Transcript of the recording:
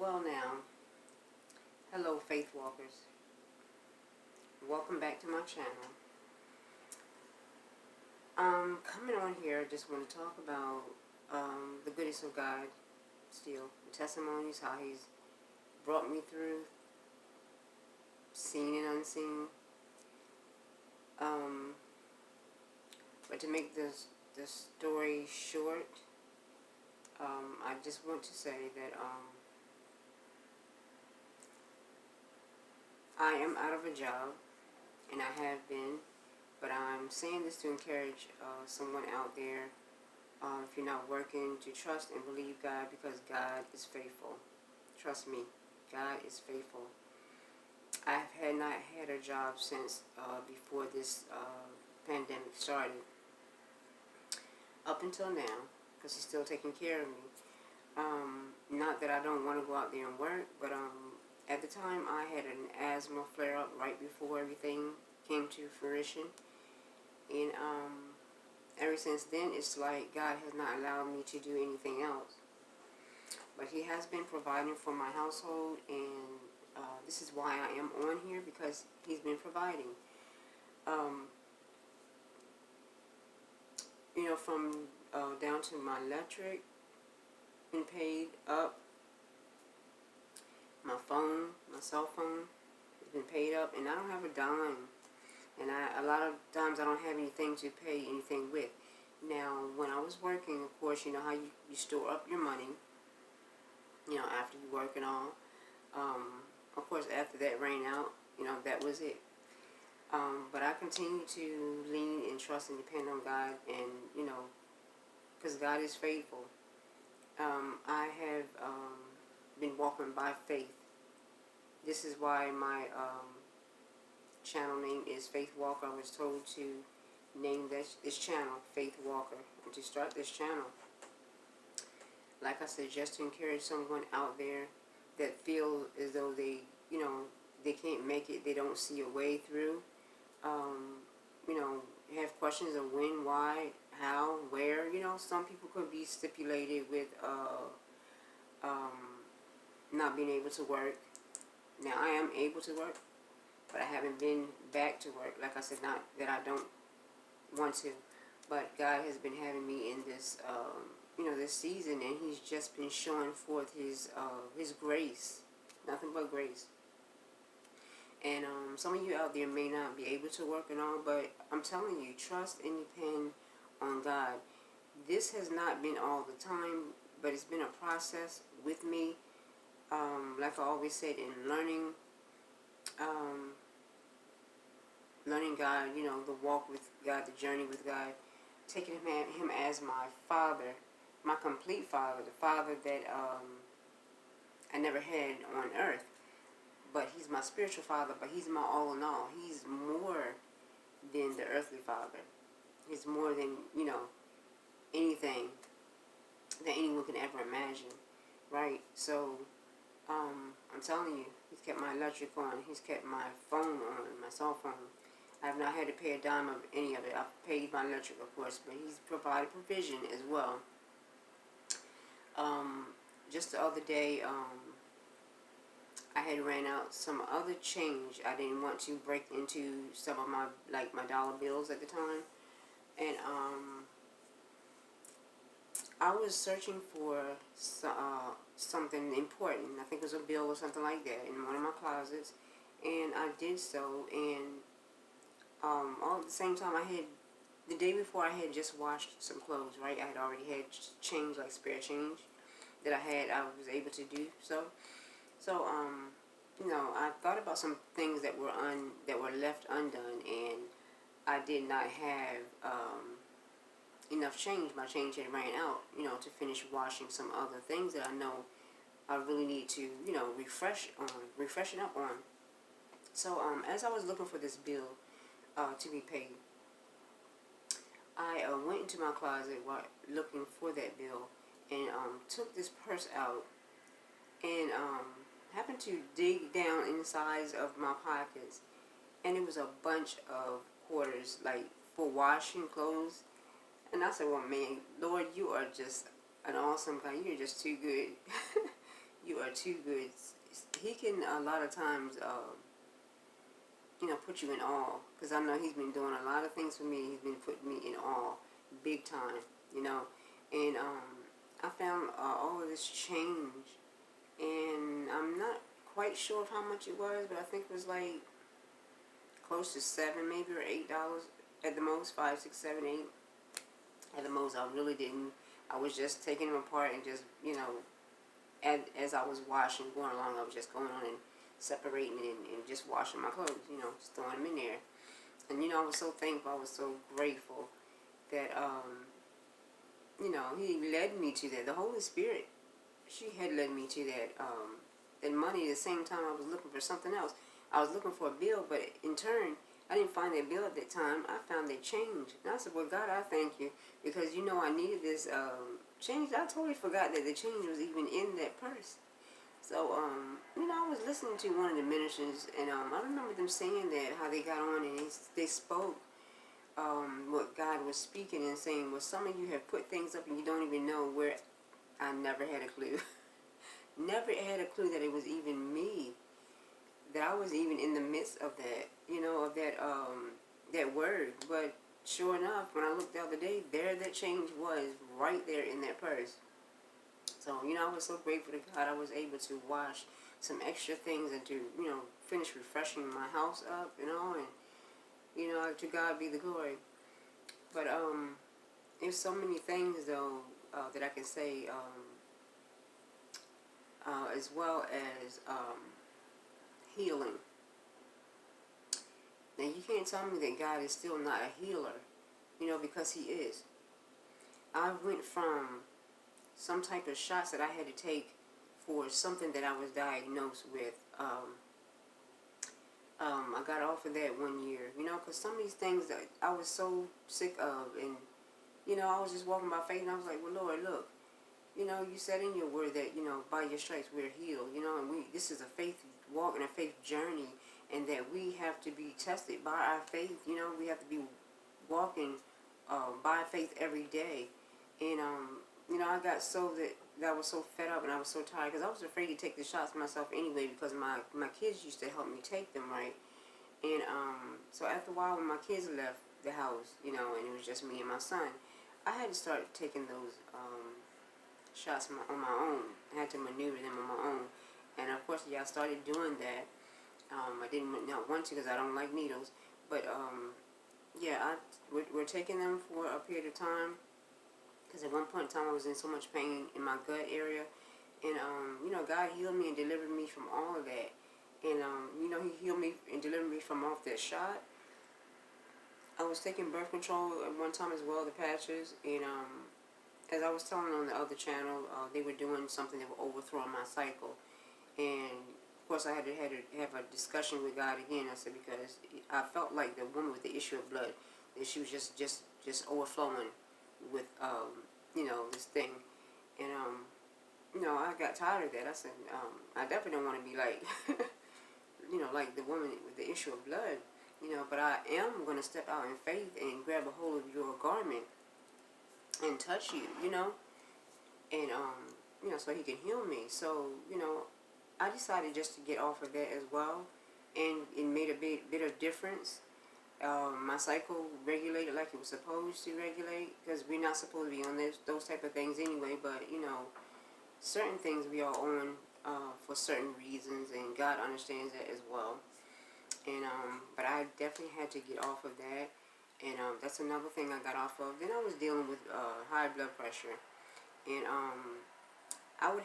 Well now, hello faith walkers. Welcome back to my channel. Coming on here, I just want to talk about the goodness of God still. The testimonies, how He's brought me through, seen and unseen. But to make the story short, I just want to say that I am out of a job, and I have been, but I'm saying this to encourage someone out there, if you're not working, to trust and believe God, because God is faithful. Trust me, God is faithful. I have not had a job since before this pandemic started, up until now, because He's still taking care of me. Not that I don't want to go out there and work, but at the time I had an asthma flare-up right before everything came to fruition. And ever since then, it's like God has not allowed me to do anything else. But He has been providing for my household, and this is why I am on here, because He's been providing. From down to my electric, been paid up. My phone, my cell phone, has been paid up, and I don't have a dime. And a lot of times I don't have anything to pay anything with. Now, when I was working, of course, you know how you store up your money, after you work and all. Of course, after that ran out, that was it. But I continue to lean and trust and depend on God, and, because God is faithful. I have been walking by faith. This is why my channel name is Faith Walker. I was told to name this channel Faith Walker, and to start this channel, like I said, just to encourage someone out there that feel as though they can't make it, they don't see a way through, have questions of when, why, how, where. Some people could be stipulated with not being able to work. Now, I am able to work, but I haven't been back to work. Like I said, not that I don't want to, but God has been having me in this, this season, and He's just been showing forth His grace, nothing but grace. And some of you out there may not be able to work and all, but I'm telling you, trust and depend on God. This has not been all the time, but it's been a process with me. Like I always said, in learning God, the walk with God, the journey with God, taking Him as my Father, my complete Father, the Father that I never had on earth. But He's my spiritual Father, but He's my all in all. He's more than the earthly Father. He's more than, anything that anyone can ever imagine, right? So, I'm telling you, He's kept my electric on. He's kept my phone on, my cell phone. I have not had to pay a dime of any of it. I've paid my electric, of course, but He's provided provision as well. Just the other day, I had ran out some other change. I didn't want to break into some of my dollar bills at the time. And I was searching for something important. I think it was a bill or something like that in one of my closets. And I did so. And all at the same time, the day before, I had just washed some clothes, right? I had already had change, like spare change that I was able to do so. So, I thought about some things that were left undone, and I did not have enough change. My change had ran out, to finish washing some other things that I know I really need to, refreshen up on. So, as I was looking for this bill to be paid, I went into my closet while looking for that bill, and took this purse out, and happened to dig down inside of my pockets, and it was a bunch of quarters, like for washing clothes. And I said, well, man, Lord, you are just an awesome God. You're just too good. You are too good. He can a lot of times, put you in awe. Because I know he's been doing a lot of things for me. He's been putting me in awe, big time. You know, and I found all of this change, and I'm not quite sure of how much it was, but I think it was like close to $7, maybe, or $8 at the most. 5, 6, 7, 8 at the most. I really didn't. I was just taking them apart and just, and as I was washing, going along, I was just going on and separating it and just washing my clothes, just throwing them in there. And, I was so thankful, I was so grateful that, he led me to that. The Holy Spirit, she had led me to that money. At the same time, I was looking for something else. I was looking for a bill, but in turn, I didn't find that bill at that time. I found that change. And I said, well, God, I thank you, because, I needed this change. I totally forgot that the change was even in that purse. So, I was listening to one of the ministers, and I remember them saying that, how they got on and they spoke what God was speaking and saying, well, some of you have put things up and you don't even know where. I never had a clue. Never had a clue that it was even me, that I was even in the midst of that, of that word. But sure enough, when I looked the other day, there that change was right there in that purse. So, I was so grateful to God I was able to wash some extra things and to, finish refreshing my house up, and, to God be the glory. But, there's so many things, though, that I can say, as well as, healing. Now, you can't tell me that God is still not a healer, because He is. I went from some type of shots that I had to take for something that I was diagnosed with. I got off of that 1 year, because some of these things that I was so sick of, and, I was just walking by faith, and I was like, well, Lord, look, you said in your word that, by your stripes we're healed, and this is a faith walk and a faith journey, and that we have to be tested by our faith, we have to be walking by faith every day. And, I got that I was so fed up and I was so tired, because I was afraid to take the shots myself anyway, because my kids used to help me take them, right? And so after a while, when my kids left the house, and it was just me and my son, I had to start taking those shots on my own. I had to maneuver them on my own. And of course, I started doing that. I didn't not want to, because I don't like needles. But we're taking them for a period of time, because at one point in time I was in so much pain in my gut area. And, God healed me and delivered me from all of that. And, He healed me and delivered me from off that shot. I was taking birth control at one time as well, the patches. And, as I was telling on the other channel, they were doing something that would overthrow my cycle. And, of course, I had to have a discussion with God again. I said, because I felt like the woman with the issue of blood, that she was just overflowing with, this thing. And, I got tired of that. I said, I definitely don't want to be like, like the woman with the issue of blood, but I am going to step out in faith and grab a hold of your garment and touch you, and, so He can heal me. So, I decided just to get off of that as well, and it made a bit of difference. My cycle regulated like it was supposed to regulate, because we're not supposed to be on those type of things anyway, but, certain things we are on for certain reasons, and God understands that as well. And, but I definitely had to get off of that, and that's another thing I got off of. Then I was dealing with high blood pressure, and I would